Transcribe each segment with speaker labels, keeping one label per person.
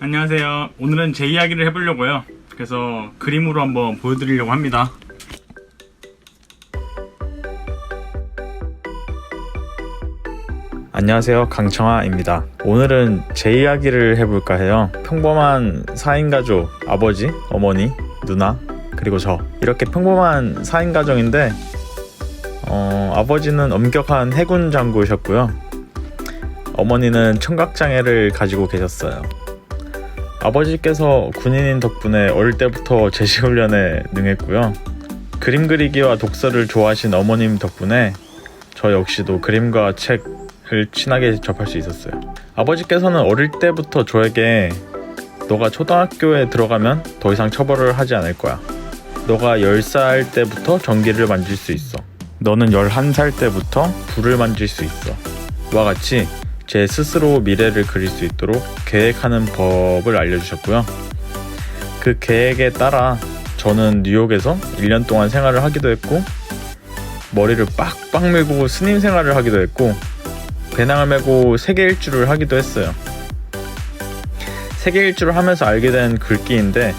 Speaker 1: 안녕하세요. 오늘은 제 이야기를 해보려고요. 그래서 그림으로 한번 보여드리려고 합니다.
Speaker 2: 안녕하세요, 강청아입니다. 오늘은 제 이야기를 해볼까 해요. 평범한 4인 가족, 아버지, 어머니, 누나, 그리고 저, 이렇게 평범한 4인 가정인데 아버지는 엄격한 해군 장교셨고요. 어머니는 청각장애를 가지고 계셨어요. 아버지께서 군인인 덕분에 어릴 때부터 제시훈련에 능했고요. 그림 그리기와 독서를 좋아하신 어머님 덕분에 저 역시도 그림과 책을 친하게 접할 수 있었어요. 아버지께서는 어릴 때부터 저에게 너가 초등학교에 들어가면 더 이상 처벌을 하지 않을 거야. 너가 10살 때부터 전기를 만질 수 있어. 너는 11살 때부터 불을 만질 수 있어. 와 같이 제 스스로 미래를 그릴 수 있도록 계획하는 법을 알려주셨고요. 그 계획에 따라 저는 뉴욕에서 1년 동안 생활을 하기도 했고, 머리를 빡빡 밀고 스님 생활을 하기도 했고, 배낭을 메고 세계 일주를 하기도 했어요. 세계 일주를 하면서 알게 된 글귀인데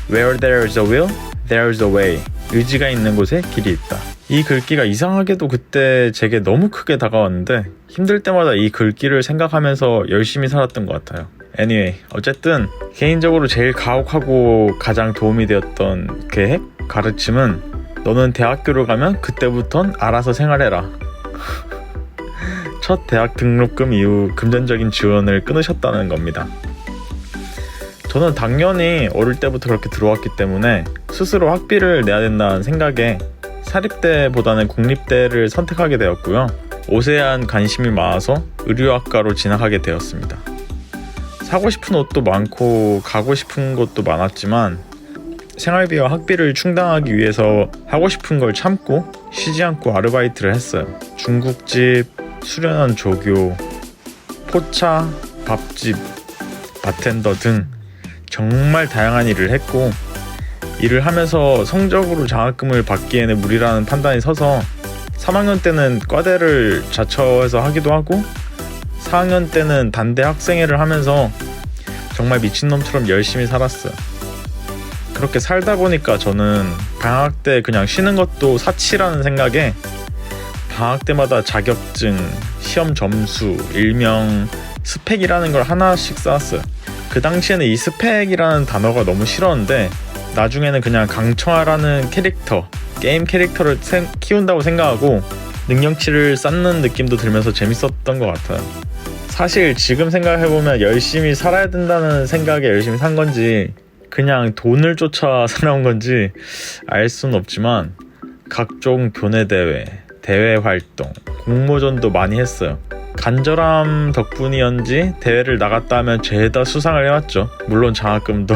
Speaker 2: Where there is a will, there is a way. 의지가 있는 곳에 길이 있다. 이 글귀가 이상하게도 그때 제게 너무 크게 다가왔는데 힘들 때마다 이 글귀를 생각하면서 열심히 살았던 것 같아요. Anyway, 어쨌든 개인적으로 제일 가혹하고 가장 도움이 되었던 계획, 가르침은 너는 대학교를 가면 그때부턴 알아서 생활해라. 첫 대학 등록금 이후 금전적인 지원을 끊으셨다는 겁니다. 저는 당연히 어릴 때부터 그렇게 들어왔기 때문에 스스로 학비를 내야 된다는 생각에 사립대보다는 국립대를 선택하게 되었고요. 오세한 관심이 많아서 의류학과로 진학하게 되었습니다. 사고 싶은 옷도 많고 가고 싶은 곳도 많았지만 생활비와 학비를 충당하기 위해서 하고 싶은 걸 참고 쉬지 않고 아르바이트를 했어요. 중국집, 수련원 조교, 포차, 밥집, 바텐더 등 정말 다양한 일을 했고, 일을 하면서 성적으로 장학금을 받기에는 무리라는 판단이 서서 3학년 때는 과대를 자처해서 하기도 하고 4학년 때는 단대 학생회를 하면서 정말 미친놈처럼 열심히 살았어요. 그렇게 살다 보니까 저는 방학 때 그냥 쉬는 것도 사치라는 생각에 방학 때마다 자격증, 시험 점수, 일명 스펙이라는 걸 하나씩 쌓았어요. 그 당시에는 이 스펙이라는 단어가 너무 싫었는데 나중에는 그냥 강청아라는 캐릭터, 게임 캐릭터를 키운다고 생각하고 능력치를 쌓는 느낌도 들면서 재밌었던 것 같아요. 사실 지금 생각해보면 열심히 살아야 된다는 생각에 열심히 산 건지 그냥 돈을 쫓아 살아온 건지 알 수는 없지만 각종 교내대회, 대회 활동, 공모전도 많이 했어요. 간절함 덕분이었는지 대회를 나갔다 하면 죄다 수상을 해왔죠. 물론 장학금도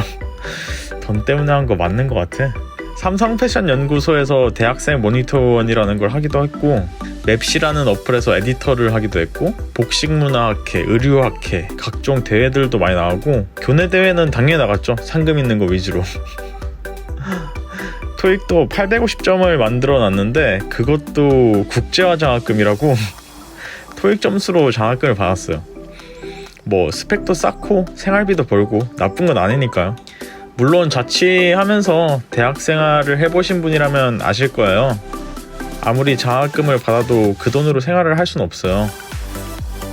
Speaker 2: 돈 때문에 한 거 맞는 것 같아. 삼성 패션 연구소에서 대학생 모니터원이라는 걸 하기도 했고, 맵시라는 어플에서 에디터를 하기도 했고, 복식문화학회, 의류학회, 각종 대회들도 많이 나가고, 교내 대회는 당연히 나갔죠. 상금 있는 거 위주로. 토익도 850점을 만들어 놨는데 그것도 국제화 장학금이라고 토익 점수로 장학금을 받았어요. 뭐 스펙도 쌓고 생활비도 벌고 나쁜 건 아니니까요. 물론 자취하면서 대학 생활을 해보신 분이라면 아실 거예요. 아무리 장학금을 받아도 그 돈으로 생활을 할 수는 없어요.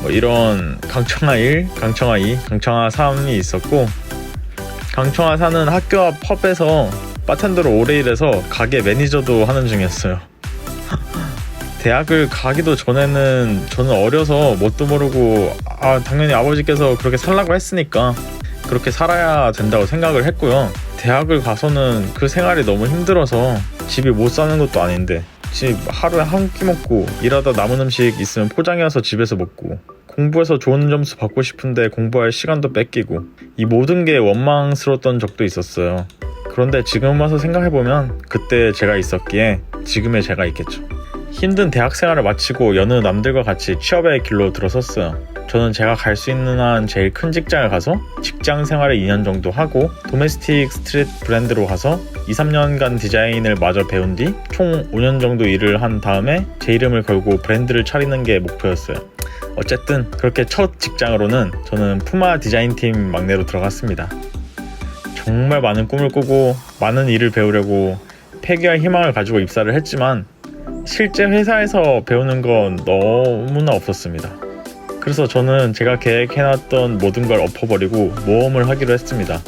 Speaker 2: 뭐 이런 강청아 1, 강청아 2, 강청아 3이 있었고, 강청아 4는 학교 앞 펍에서 바텐더로 오래 일해서 가게 매니저도 하는 중이었어요. 대학을 가기도 전에는 저는 어려서 뭣도 모르고 당연히 아버지께서 그렇게 살라고 했으니까 그렇게 살아야 된다고 생각을 했고요. 대학을 가서는 그 생활이 너무 힘들어서 집이 못 사는 것도 아닌데 집 하루에 한 끼 먹고 일하다 남은 음식 있으면 포장해 와서 집에서 먹고 공부해서 좋은 점수 받고 싶은데 공부할 시간도 뺏기고 이 모든 게 원망스러웠던 적도 있었어요. 그런데 지금 와서 생각해보면 그때 제가 있었기에 지금의 제가 있겠죠. 힘든 대학 생활을 마치고 여느 남들과 같이 취업의 길로 들어섰어요. 저는 제가 갈 수 있는 한 제일 큰 직장을 가서 직장 생활을 2년 정도 하고 도메스틱 스트릿 브랜드로 가서 2-3년간 디자인을 마저 배운 뒤 총 5년 정도 일을 한 다음에 제 이름을 걸고 브랜드를 차리는 게 목표였어요. 어쨌든 그렇게 첫 직장으로는 저는 푸마 디자인팀 막내로 들어갔습니다. 정말 많은 꿈을 꾸고 많은 일을 배우려고 폐기할 희망을 가지고 입사를 했지만 실제 회사에서 배우는 건 너무나 없었습니다. 그래서 저는 제가 계획해놨던 모든 걸 엎어버리고 모험을 하기로 했습니다.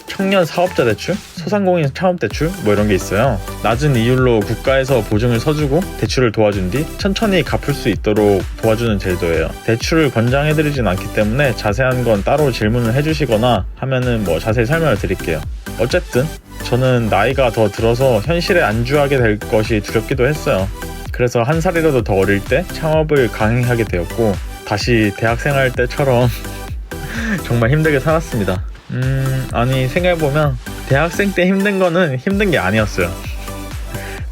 Speaker 2: 청년 사업자 대출, 소상공인 창업 대출 뭐 이런 게 있어요. 낮은 이율로 국가에서 보증을 서주고 대출을 도와준 뒤 천천히 갚을 수 있도록 도와주는 제도예요. 대출을 권장해드리진 않기 때문에 자세한 건 따로 질문을 해주시거나 하면은 뭐 자세히 설명을 드릴게요. 어쨌든 저는 나이가 더 들어서 현실에 안주하게 될 것이 두렵기도 했어요. 그래서 한 살이라도 더 어릴 때 창업을 강행하게 되었고 다시 대학생활 때처럼 정말 힘들게 살았습니다. 아니 생각해보면 대학생 때 힘든 거는 힘든 게 아니었어요.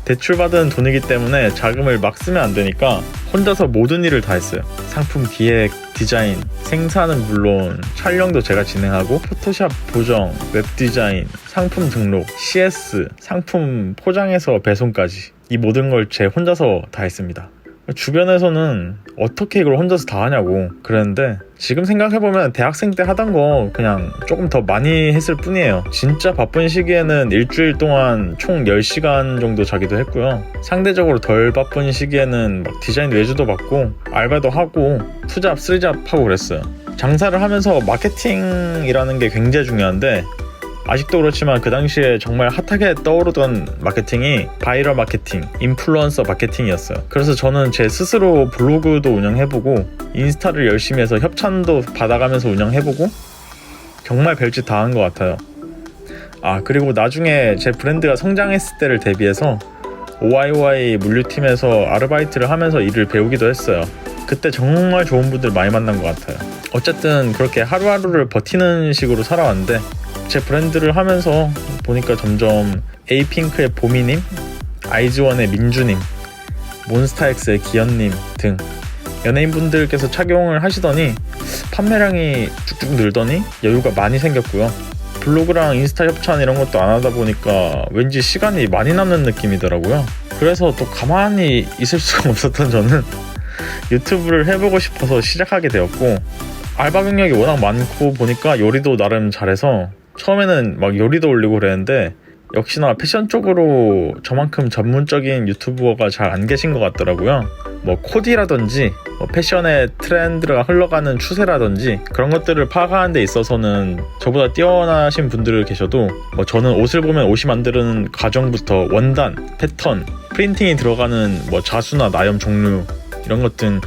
Speaker 2: 대출받은 돈이기 때문에 자금을 막 쓰면 안 되니까 혼자서 모든 일을 다 했어요. 상품 기획, 디자인, 생산은 물론 촬영도 제가 진행하고 포토샵 보정, 웹 디자인, 상품 등록, CS, 상품 포장해서 배송까지 이 모든 걸 제 혼자서 다 했습니다. 주변에서는 어떻게 이걸 혼자서 다 하냐고 그랬는데 지금 생각해보면 대학생 때 하던 거 그냥 조금 더 많이 했을 뿐이에요. 진짜 바쁜 시기에는 일주일 동안 총 10시간 정도 자기도 했고요. 상대적으로 덜 바쁜 시기에는 막 디자인 외주도 받고 알바도 하고 투잡, 쓰리잡 하고 그랬어요. 장사를 하면서 마케팅이라는 게 굉장히 중요한데 아직도 그렇지만 그 당시에 정말 핫하게 떠오르던 마케팅이 바이럴 마케팅, 인플루언서 마케팅이었어요. 그래서 저는 제 스스로 블로그도 운영해보고 인스타를 열심히 해서 협찬도 받아가면서 운영해보고 정말 별짓 다 한 것 같아요. 그리고 나중에 제 브랜드가 성장했을 때를 대비해서 OIOI 물류팀에서 아르바이트를 하면서 일을 배우기도 했어요. 그때 정말 좋은 분들 많이 만난 것 같아요. 어쨌든 그렇게 하루하루를 버티는 식으로 살아왔는데 제 브랜드를 하면서 보니까 점점 에이핑크의 보미님, 아이즈원의 민주님, 몬스타엑스의 기현님 등 연예인분들께서 착용을 하시더니 판매량이 쭉쭉 늘더니 여유가 많이 생겼고요. 블로그랑 인스타 협찬 이런 것도 안 하다 보니까 왠지 시간이 많이 남는 느낌이더라고요. 그래서 또 가만히 있을 수가 없었던 저는 유튜브를 해보고 싶어서 시작하게 되었고 알바 경력이 워낙 많고 보니까 요리도 나름 잘해서 처음에는 막 요리도 올리고 그랬는데 역시나 패션 쪽으로 저만큼 전문적인 유튜버가 잘 안 계신 것 같더라고요. 뭐 코디라든지 뭐 패션의 트렌드가 흘러가는 추세라든지 그런 것들을 파악하는 데 있어서는 저보다 뛰어나신 분들 계셔도 뭐 저는 옷을 보면 옷이 만드는 과정부터 원단, 패턴, 프린팅이 들어가는 뭐 자수나 나염 종류 이런 것들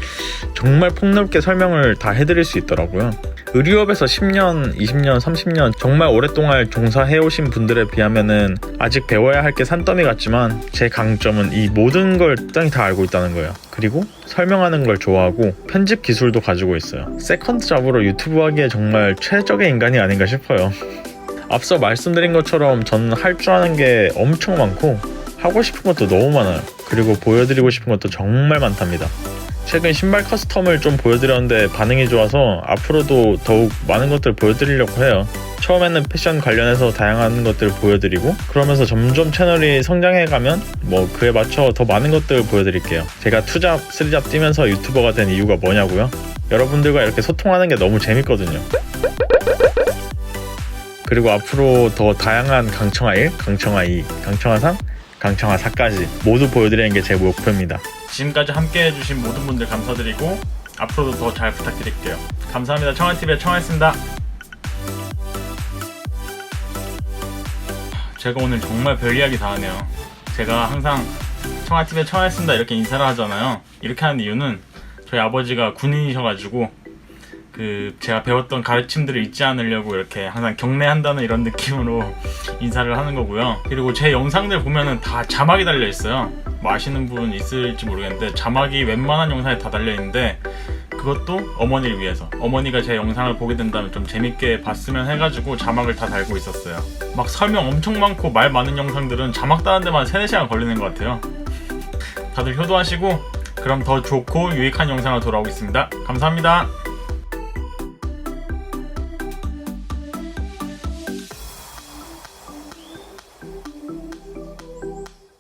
Speaker 2: 정말 폭넓게 설명을 다 해드릴 수 있더라고요. 의류업에서 10년, 20년, 30년 정말 오랫동안 종사해오신 분들에 비하면은 아직 배워야 할 게 산더미 같지만 제 강점은 이 모든 걸 땅이 다 알고 있다는 거예요. 그리고 설명하는 걸 좋아하고 편집 기술도 가지고 있어요. 세컨드 잡으로 유튜브 하기에 정말 최적의 인간이 아닌가 싶어요. 앞서 말씀드린 것처럼 저는 할 줄 아는 게 엄청 많고 하고 싶은 것도 너무 많아요. 그리고 보여드리고 싶은 것도 정말 많답니다. 최근 신발 커스텀을 좀 보여드렸는데 반응이 좋아서 앞으로도 더욱 많은 것들을 보여드리려고 해요. 처음에는 패션 관련해서 다양한 것들을 보여드리고 그러면서 점점 채널이 성장해가면 뭐 그에 맞춰 더 많은 것들을 보여드릴게요. 제가 투잡, 쓰리잡 뛰면서 유튜버가 된 이유가 뭐냐고요? 여러분들과 이렇게 소통하는 게 너무 재밌거든요. 그리고 앞으로 더 다양한 강청아 1, 강청아 2, 강청아 3, 강청아 4까지 모두 보여드리는 게 제 목표입니다.
Speaker 1: 지금까지 함께 해주신 모든 분들 감사드리고 앞으로도 더 잘 부탁드릴게요. 감사합니다. 청아TV의 청아였습니다. 제가 오늘 정말 별 이야기 다 하네요. 제가 항상 청아TV의 청아였습니다 이렇게 인사를 하잖아요. 이렇게 하는 이유는 저희 아버지가 군인이셔가지고 제가 배웠던 가르침들을 잊지 않으려고 이렇게 항상 경례한다는 이런 느낌으로 인사를 하는 거고요. 그리고 제 영상들 보면은 다 자막이 달려있어요. 뭐 아시는 분 있을지 모르겠는데 자막이 웬만한 영상에 다 달려있는데 그것도 어머니를 위해서, 어머니가 제 영상을 보게 된다면 좀 재밌게 봤으면 해가지고 자막을 다 달고 있었어요. 막 설명 엄청 많고 말 많은 영상들은 자막 다는 데만 3-4시간 걸리는 것 같아요. 다들 효도하시고 그럼 더 좋고 유익한 영상으로 돌아오겠습니다. 감사합니다.